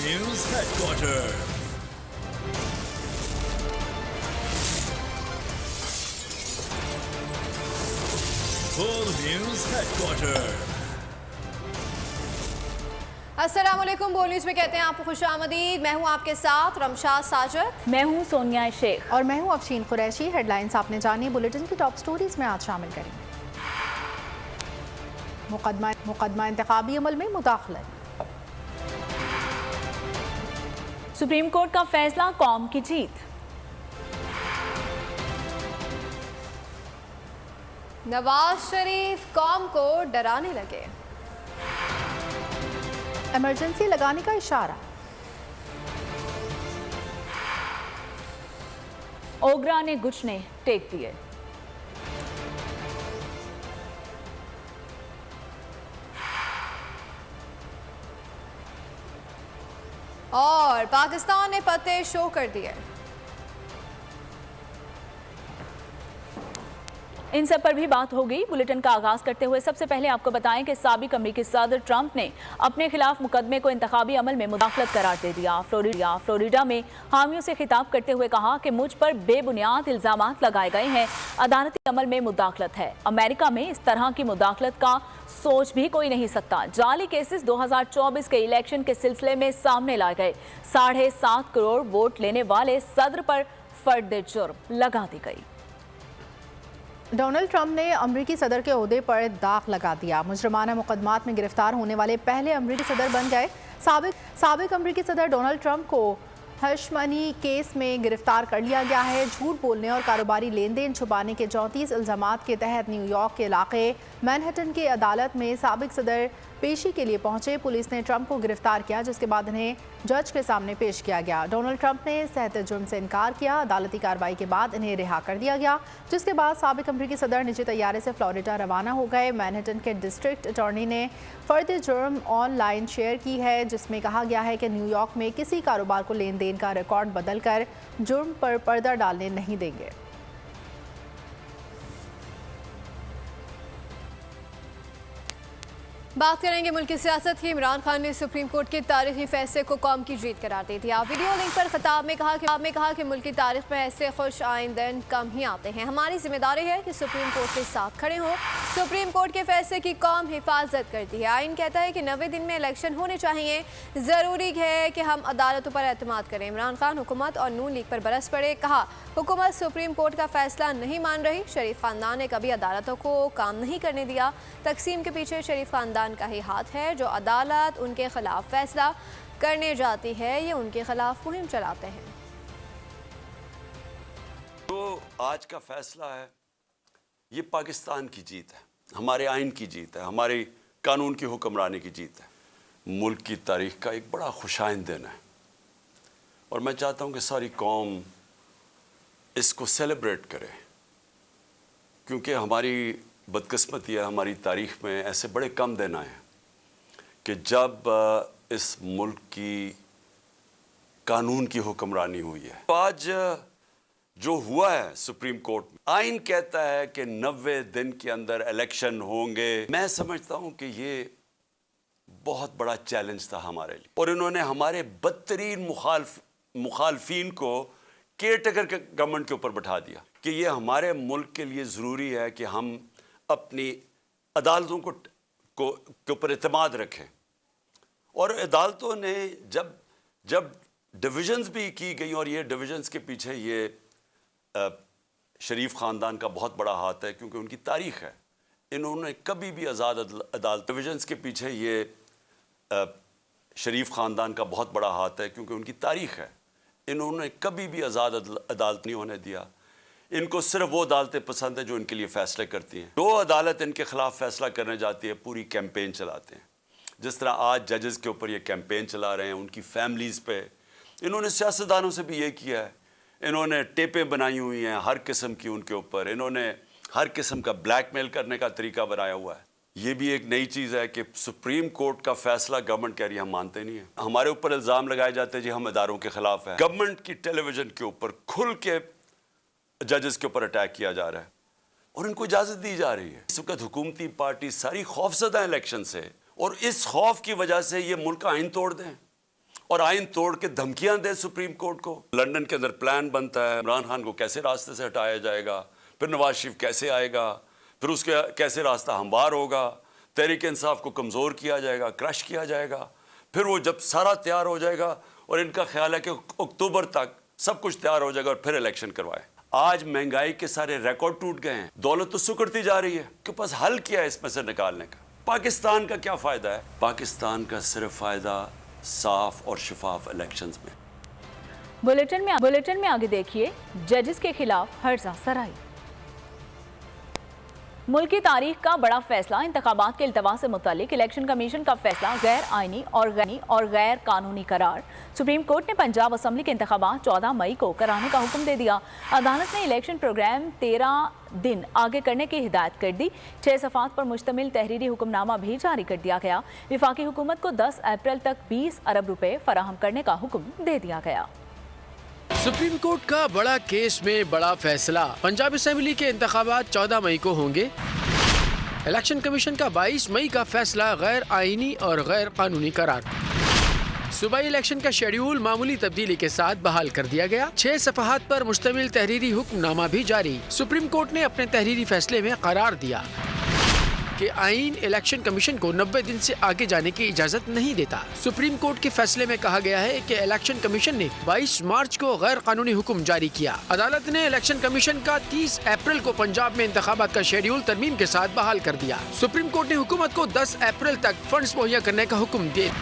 News Headquarters. Full News Headquarters. अस्सलामुअलैकुम। बोल news में कहते हैं आपको खुशामदीद। मैं हूं आपके साथ रमशा साजिद। मैं हूं सोनिया शेख और मैं हूं अफशीन कुरैशी। हेडलाइंस आपने जानी, बुलेटिन की टॉप स्टोरीज में आज शामिल करेंगे। मुकदमा इंतखाबी अमल में मुदाखलत। सुप्रीम कोर्ट का फैसला कौम की जीत। नवाज शरीफ कौम को डराने लगे। इमरजेंसी लगाने का इशारा। ओगरा ने गुचने टेक दिए। और पाकिस्तान ने पत्ते शो कर दिए। इन सब पर भी बात होगी। बुलेटिन का आगाज करते हुए सबसे पहले आपको बताएं कि साबिक अमेरिकी सदर ट्रंप ने अपने खिलाफ मुकदमे को इंतखाबी अमल में मुदाखलत करार दे दिया। फ्लोरिडा में हामियों से खिताब करते हुए कहा कि मुझ पर बेबुनियाद इल्जामात लगाए गए हैं, अदालती अमल में मुदाखलत है। अमेरिका में इस तरह की मुदाखलत का सोच भी कोई नहीं सकता। जाली केसेस 2024 के इलेक्शन के सिलसिले में सामने लाए गए। 7.5 करोड़ वोट लेने वाले सदर पर फर्द जुर्म लगा दी गई। डोनाल्ड ट्रंप ने अमरीकी सदर के ओहदे पर दाग लगा दिया। मुजरमाना मुकदमात में गिरफ्तार होने वाले पहले अमरीकी सदर बन गए। साबिक अमरीकी सदर डोनाल्ड ट्रंप को हश मनी केस में गिरफ्तार कर लिया गया है। झूठ बोलने और कारोबारी लेन देन छुपाने के 34 इल्जामात के तहत न्यूयॉर्क के इलाके मैनहट्टन की अदालत में साबिक सदर पेशी के लिए पहुंचे। पुलिस ने ट्रंप को गिरफ्तार किया, जिसके बाद इन्हें जज के सामने पेश किया गया। डोनाल्ड ट्रंप ने सहत जुर्म से इनकार किया। अदालती कार्रवाई के बाद इन्हें रिहा कर दिया गया, जिसके बाद साबिक अमरीकी सदर निजी तैयारे से फ्लोरिडा रवाना हो गए। मैनहट्टन के डिस्ट्रिक्ट अटॉर्नी ने फर्द जुर्म ऑनलाइन शेयर की है, जिसमें कहा गया है कि न्यूयॉर्क में किसी कारोबार को लेन देन का रिकॉर्ड बदलकर जुर्म पर पर्दा डालने नहीं देंगे। बात करेंगे मुल्क की सियासत की। इमरान खान ने सुप्रीम कोर्ट के तारीखी फैसले को कौम की जीत करार दे दिया। वीडियो लिंक पर खिताब में कहा कि मुल्क की तारीख में ऐसे खुश आइंद दिन कम ही आते हैं। हमारी जिम्मेदारी है कि सुप्रीम कोर्ट के साथ खड़े हों। सुप्रीम कोर्ट के फैसले की कौम हिफाजत करती है। आइन कहता है कि 90 दिन में इलेक्शन होने चाहिए। ज़रूरी है कि हम अदालतों पर एतमाद करें। इमरान खान हुकूमत और नून लीग पर बरस पड़े। कहा, हुकूमत सुप्रीम कोर्ट का फैसला नहीं मान रही। शरीफ खानदान ने कभी अदालतों को काम नहीं करने दिया। तकसीम के पीछे शरीफ खानदान का ही हाथ है। जो अदालत उनके खिलाफ फैसला करने जाती है, ये उनके खिलाफ मुहिम चलाते हैं। तो आज का फैसला है, ये पाकिस्तान की जीत है, हमारे आइन की जीत है, हमारी कानून की हुक्मरानी की जीत है। मुल्क की तारीख का एक बड़ा खुशाइंद दिन है और मैं चाहता हूँ कि सारी कौम इसको सेलिब्रेट करे, क्योंकि हमारी बदकिस्मती है, हमारी तारीख में ऐसे बड़े कम दिन आए हैं कि जब इस मुल्क की कानून की हुक्मरानी हुई है। तो आज जो हुआ है सुप्रीम कोर्ट में, आइन कहता है कि 90 दिन के अंदर इलेक्शन होंगे। मैं समझता हूं कि ये बहुत बड़ा चैलेंज था हमारे लिए, और इन्होंने हमारे बदतरीन मुखालफीन को केयरटेकर के गवर्नमेंट के ऊपर बैठा दिया कि ये हमारे मुल्क के लिए ज़रूरी है कि हम अपनी अदालतों के ऊपर एतमाद रखें। और अदालतों ने जब डिविजन्स भी की गई, और ये डिविजन्स के पीछे ये शरीफ ख़ानदान का बहुत बड़ा हाथ है, क्योंकि उनकी तारीख़ है। इन्होंने कभी भी आज़ाद अदालत, डिविजन्स के पीछे ये शरीफ ख़ानदान का बहुत बड़ा हाथ है, क्योंकि उनकी तारीख़ है। इन्होंने कभी भी आज़ाद अदालत नहीं होने दिया। इनको सिर्फ वो अदालतें पसंद है जो इनके लिए फ़ैसले करती हैं। जो अदालत इनके ख़िलाफ़ फ़ैसला करने जाती है, पूरी कैंपेन चलाते हैं। जिस तरह आज जजेस के ऊपर ये कैंपेन चला रहे हैं, उनकी फैमिलीज़ पे। इन्होंने सियासतदानों से भी ये किया है। इन्होंने टेपें बनाई हुई हैं हर किस्म की उनके ऊपर। इन्होंने हर किस्म का ब्लैकमेल करने का तरीका बनाया हुआ है। ये भी एक नई चीज़ है कि सुप्रीम कोर्ट का फैसला गवर्नमेंट कह रही है हम मानते नहीं है। हमारे ऊपर इल्ज़ाम लगाए जाते हैं जी हम इदारों के ख़िलाफ़ हैं। गवर्नमेंट की टेलीविज़न के ऊपर खुल के जजेस के ऊपर अटैक किया जा रहा है और इनको इजाज़त दी जा रही है। इस वक्त हुकूमती पार्टी सारी खौफजदा इलेक्शन से, और इस खौफ की वजह से ये मुल्क का आइन तोड़ दें और आइन तोड़ के धमकियां दे सुप्रीम कोर्ट को। लंदन के अंदर प्लान बनता है इमरान खान को कैसे रास्ते से हटाया जाएगा, फिर नवाज शरीफ कैसे आएगा, फिर उसके कैसे रास्ता हमवार होगा, तहरीक इंसाफ को कमज़ोर किया जाएगा, क्रश किया जाएगा। फिर वो जब सारा तैयार हो जाएगा और इनका ख्याल है कि अक्टूबर तक सब कुछ तैयार हो जाएगा और फिर इलेक्शन करवाए। आज महंगाई के सारे रिकॉर्ड टूट गए हैं, दौलत तो सुकड़ती जा रही है, के पास हल क्या है इसमें से निकालने का? पाकिस्तान का क्या फ़ायदा है? पाकिस्तान का सिर्फ फ़ायदा साफ और शफाफ इलेक्शंस में। बुलेटिन में आगे देखिए, जजेस के खिलाफ हर्जा सराई। मुल्क की तारीख का बड़ा फैसला, इंतखाबात के इल्तवा से मुतालिक इलेक्शन कमीशन का फैसला गैर आइनी और गैर कानूनी करार। सुप्रीम कोर्ट ने पंजाब असम्बली के इंतखाबात 14 मई को कराने का हुक्म दे दिया। अदालत ने इलेक्शन प्रोग्राम 13 दिन आगे करने की हिदायत कर दी। 6 सफ़ात पर मुश्तमिल तहरीरी हुक्मनामा भी जारी कर दिया गया। विफाकी हुकूमत को 10 अप्रैल तक 20 अरब रुपए फराहम करने का हुक्म दे दिया गया। सुप्रीम कोर्ट का बड़ा केस में बड़ा फैसला, पंजाब असेंबली के इंतखाबात 14 मई को होंगे। इलेक्शन कमीशन का 22 मई का फैसला गैर आइनी और गैर कानूनी करार। सूबाई इलेक्शन का शेड्यूल मामूली तब्दीली के साथ बहाल कर दिया गया। 6 सफ़हात पर मुश्तमिल तहरीरी हुक्मनामा भी जारी। सुप्रीम कोर्ट ने अपने तहरीरी फैसले में करार दिया कि आइन इलेक्शन कमीशन को 90 दिन से आगे जाने की इजाजत नहीं देता। सुप्रीम कोर्ट के फैसले में कहा गया है कि इलेक्शन कमीशन ने 22 मार्च को गैर कानूनी हुक्म जारी किया। अदालत ने इलेक्शन कमीशन का 30 अप्रैल को पंजाब में इंतखाबात का शेड्यूल तरमीम के साथ बहाल कर दिया। सुप्रीम कोर्ट ने हुकूमत को 10 अप्रैल तक फंड्स मुहैया करने का हुक्म दिया।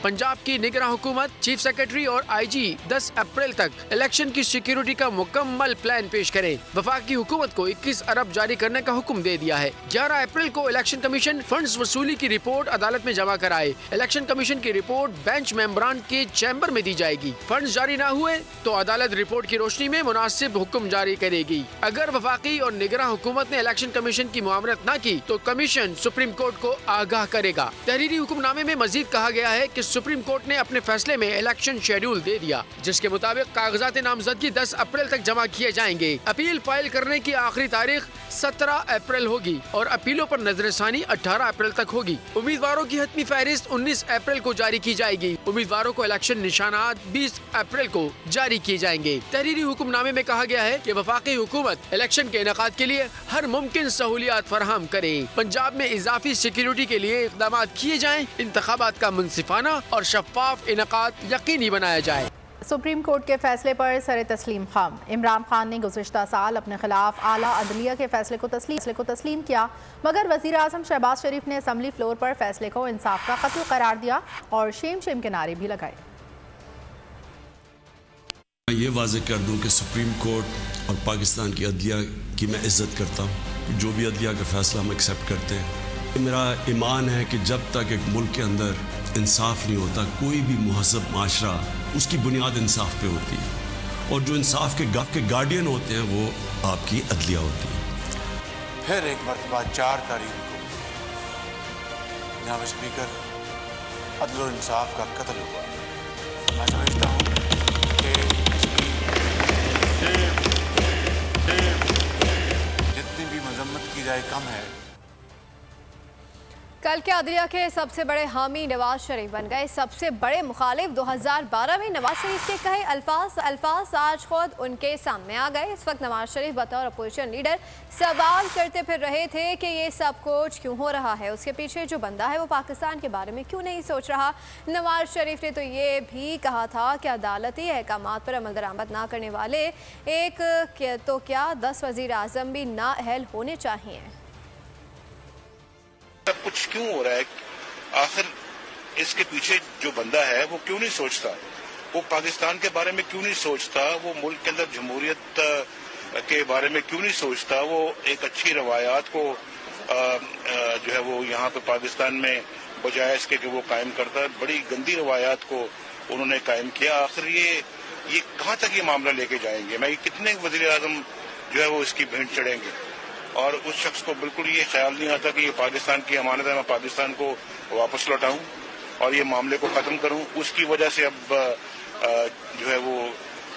पंजाब की निगरान हुकूमत, चीफ सेक्रेटरी और आईजी 10 अप्रैल तक इलेक्शन की सिक्योरिटी का मुकम्मल प्लान पेश करें। वफाकी हुकूमत को 21 अरब जारी करने का हुक्म दे दिया है। 11 अप्रैल को इलेक्शन कमीशन फंड्स वसूली की रिपोर्ट अदालत में जमा कराए। इलेक्शन कमीशन की रिपोर्ट बेंच मेंबरान के चैम्बर में दी जाएगी। फंड्स जारी न हुए तो अदालत रिपोर्ट की रोशनी में मुनासिब हुक्म जारी करेगी। अगर वफाकी और निगरान हुकूमत ने इलेक्शन कमीशन की मुआमरत न की तो कमीशन सुप्रीम कोर्ट को आगाह करेगा। तहरीरी हुक्मनामे में मजीद कहा गया है कि सुप्रीम कोर्ट ने अपने फैसले में इलेक्शन शेड्यूल दे दिया, जिसके मुताबिक कागजात नामजदगी 10 अप्रैल तक जमा किए जाएंगे। अपील फाइल करने की आखिरी तारीख 17 अप्रैल होगी और अपीलों पर नजरसानी 18 अप्रैल तक होगी। उम्मीदवारों की हतमी फहरिस्त 19 अप्रैल को जारी की जाएगी। उम्मीदवारों को इलेक्शन निशानात 20 अप्रैल को जारी किए जाएंगे। तहरीरी हुक्मनामे में कहा गया है कि वफाकी हुकूमत इलेक्शन के इनेकाद के लिए हर मुमकिन सहूलियात फराहम करे। पंजाब में इजाफी सिक्योरिटी के लिए इक़दाम किए जाएं। इंतखाबात का मुनसिफाना और शफाफ इनेकाद यकीनी बनाया जाए। सुप्रीम कोर्ट के फैसले पर सर तस्लीम खम। इमरान खान ने गुज़िश्ता साल अपने खिलाफ आला अदलिया के फैसले को तस्लीम किया, मगर वज़ीर आज़म शहबाज शरीफ ने असम्बली फ्लोर पर फैसले को इंसाफ का कत्ल करार दिया और शेम शेम के नारे भी लगाए। मैं ये वाज़ेह कर दूं कि सुप्रीम कोर्ट और पाकिस्तान की अदलिया की मैं इज़्ज़त करता हूँ। जो भी अदलिया का फैसला हम एक्सेप्ट करते हैं। मेरा ईमान है कि जब तक एक मुल्क के अंदर इंसाफ नहीं होता, कोई भी मुहज़्ज़ब माशरा उसकी बुनियाद इंसाफ पे होती है और जो इंसाफ के गार्डियन होते हैं वो आपकी अदलिया होती है। फिर एक मरतबा 4 तारीख को जनाब स्पीकर अदल और इंसाफ का कत्ल हुआ। मैं समझता हूँ कि जितनी भी मजम्मत की जाए कम है। कल के अदलिया के सबसे बड़े हामी नवाज शरीफ बन गए। सबसे बड़े मुखालिफ 2012 में नवाज शरीफ के कहे अल्फाज आज खुद उनके सामने आ गए। इस वक्त नवाज शरीफ बतौर अपोजिशन लीडर सवाल करते फिर रहे थे कि ये सब कुछ क्यों हो रहा है, उसके पीछे जो बंदा है वो पाकिस्तान के बारे में क्यों नहीं सोच रहा। नवाज शरीफ ने तो ये भी कहा था कि अदालती अहकामात पर अमल दरामद ना करने वाले तो क्या 10 वज़ीर आज़म भी नाअहल होने चाहिए। सब कुछ क्यों हो रहा है, आखिर इसके पीछे जो बंदा है वो क्यों नहीं सोचता, वो पाकिस्तान के बारे में क्यों नहीं सोचता, वो मुल्क के अंदर जमहूरियत के बारे में क्यों नहीं सोचता, वो एक अच्छी रवायात को जो है वो यहाँ पे पाकिस्तान में बजाय इसके कि वो कायम करता है, बड़ी गंदी रवायात को उन्होंने कायम किया। आखिर ये कहाँ तक ये मामला लेके जाएंगे। मैं कितने वज़ीर आज़म जो है वो इसकी भेंट चढ़ेंगे और उस शख्स को बिल्कुल ये ख्याल नहीं आता कि ये पाकिस्तान की अमानत है, मैं पाकिस्तान को वापस लौटाऊं और ये मामले को ख़त्म करूं। उसकी वजह से अब जो है वो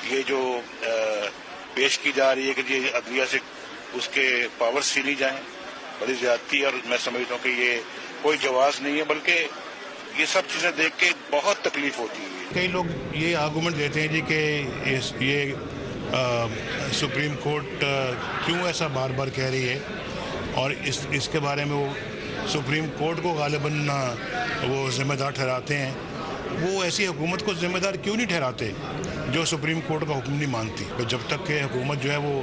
ये जो पेश की जा रही है कि ये अदलिया से उसके पावर्स छीनी जाएं, बड़ी ज़्यादती। और मैं समझता हूँ कि ये कोई जवाज़ नहीं है, बल्कि ये सब चीजें देख के बहुत तकलीफ होती है। कई लोग ये आर्गूमेंट देते हैं जी कि ये सुप्रीम कोर्ट क्यों ऐसा बार बार कह रही है, और इसके बारे में वो सुप्रीम कोर्ट को गालिबन वो जिम्मेदार ठहराते हैं। वो ऐसी हुकूमत को जिम्मेदार क्यों नहीं ठहराते जो सुप्रीम कोर्ट का हुक्म नहीं मानती? तो जब तक कि हुकूमत जो है वो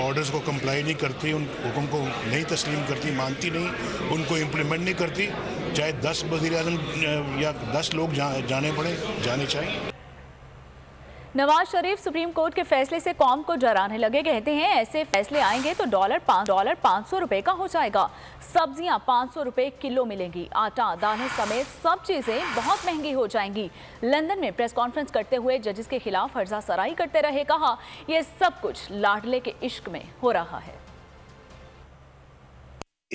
ऑर्डर्स को कंप्लाई नहीं करती, उन हुक्म को नहीं तस्लीम करती, मानती नहीं, उनको इम्प्लीमेंट नहीं करती, चाहे 10 वज़ीर-ए-आज़म या 10 लोग जाने चाहिए। नवाज शरीफ सुप्रीम कोर्ट के फैसले से कौम को डराने लगे। कहते हैं ऐसे फैसले आएंगे तो डॉलर 500 रुपए का हो जाएगा। सब्जियां 500 रुपए किलो मिलेंगी। आटा, दालें समेत सब चीजें बहुत महंगी हो जाएंगी। लंदन में प्रेस कॉन्फ्रेंस करते हुए जजेस के खिलाफ हर्जा सराई करते रहे। कहा यह सब कुछ लाडले के इश्क में हो रहा है।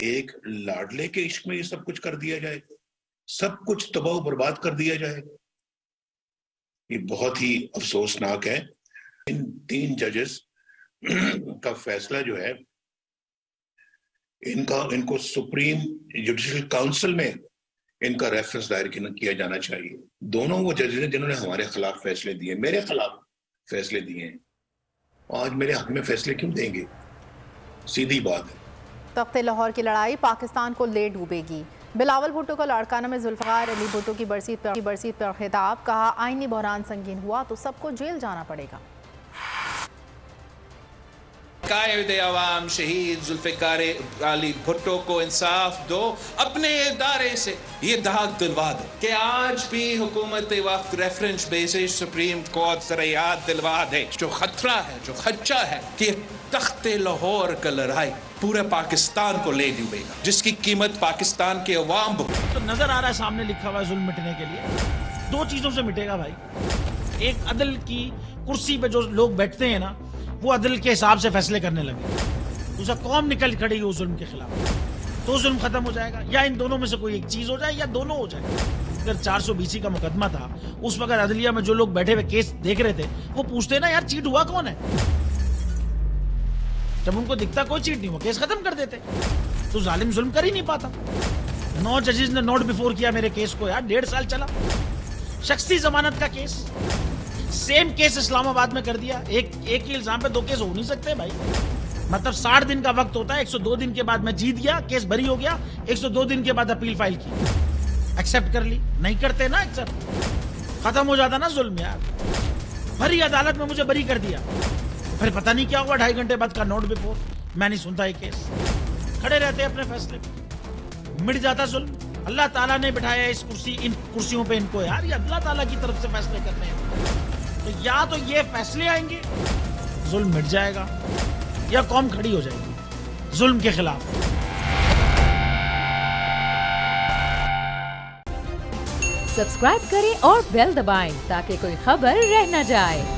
एक लाडले के इश्क में ये सब कुछ कर दिया जाएगा, सब कुछ तबाह बर्बाद कर दिया जाएगा। ये बहुत ही अफसोसनाक है। इन 3 जजेस का फैसला जो है, इनको सुप्रीम जुडिशल काउंसिल में इनका रेफरेंस दायर किया जाना चाहिए। दोनों वो जजेस हैं जिन्होंने हमारे खिलाफ फैसले दिए, मेरे खिलाफ फैसले दिए हैं, आज मेरे हक में फैसले क्यों देंगे? सीधी बात है। तख्ते लाहौर की लड़ाई पाकिस्तान को ले डूबेगी। बिलावल भुट्टो का लाड़काना में जुल्फ़िकार अली भुट्टो की बरसीत पर खिताब। कहा आईनी बहरान संगीन हुआ तो सबको जेल जाना पड़ेगा। कायदे अवाम शहीद जुल्फ़िकार अली भुट्टो को इंसाफ दो, अपने इदारे से ये दाग दिलवा दो कि आज भी हुकूमत वक्त रेफरेंस बेसिस सुप्रीम कोर्ट जरा याद दिलवा दे। जो खतरा है, जो खदशा है कि तख्ते लाहौर का लड़ाई पूरे पाकिस्तान को ले डूबेगा, जिसकी कीमत पाकिस्तान के अवाम को। तो नजर आ रहा है सामने लिखा हुआ है जुल्म मिटने के लिए 2 चीजों से मिटेगा भाई। एक अदल की कुर्सी पे जो लोग बैठते हैं ना, वो अदल के हिसाब से फैसले करने लगे। दूसरा कौम निकल खड़ी उस जुल्म के खिलाफ, तो जुल्म खत्म हो जाएगा। या इन दोनों में से कोई एक चीज हो जाए या दोनों हो जाए। अगर 420 का मुकदमा था, उस वक्त अदलिया में जो लोग बैठे हुए केस देख रहे थे वो पूछते ना यार चीट हुआ कौन है। जब उनको दिखता कोई चीट नहीं हुआ, केस खत्म कर देते। तो जालिम जुल्म कर ही नहीं पाता। 9 जजेस ने नोट बिफोर किया मेरे केस को यार, 1.5 साल चला। शख्सी जमानत का केस, सेम केस इस्लामाबाद में कर दिया। एक ही इल्जाम पे 2 केस हो नहीं सकते भाई। मतलब 60 दिन का वक्त होता है। 102 दिन के बाद मैं जीत गया, केस बरी हो गया। 102 दिन के बाद अपील फाइल की, एक्सेप्ट कर ली। नहीं करते ना एक्सेप्ट, खत्म हो जाता ना जुल्म यार। भरी अदालत में मुझे बरी कर दिया, फिर पता नहीं क्या हुआ 2.5 घंटे बाद का नोट बिफोर। मैं नहीं सुनता ये केस, खड़े रहते अपने फैसले पे, मिट जाता जुल्म। अल्लाह ताला ने बिठाया इन कुर्सियों पे इनको यार, ये अल्लाह ताला की तरफ से फैसले करने हैं। तो या तो ये फैसले आएंगे, जुल्म मिट जाएगा, या कौम खड़ी हो जाएगी जुल्म के खिलाफ। सब्सक्राइब करें और बेल दबाएं ताकि कोई खबर रह न जाए।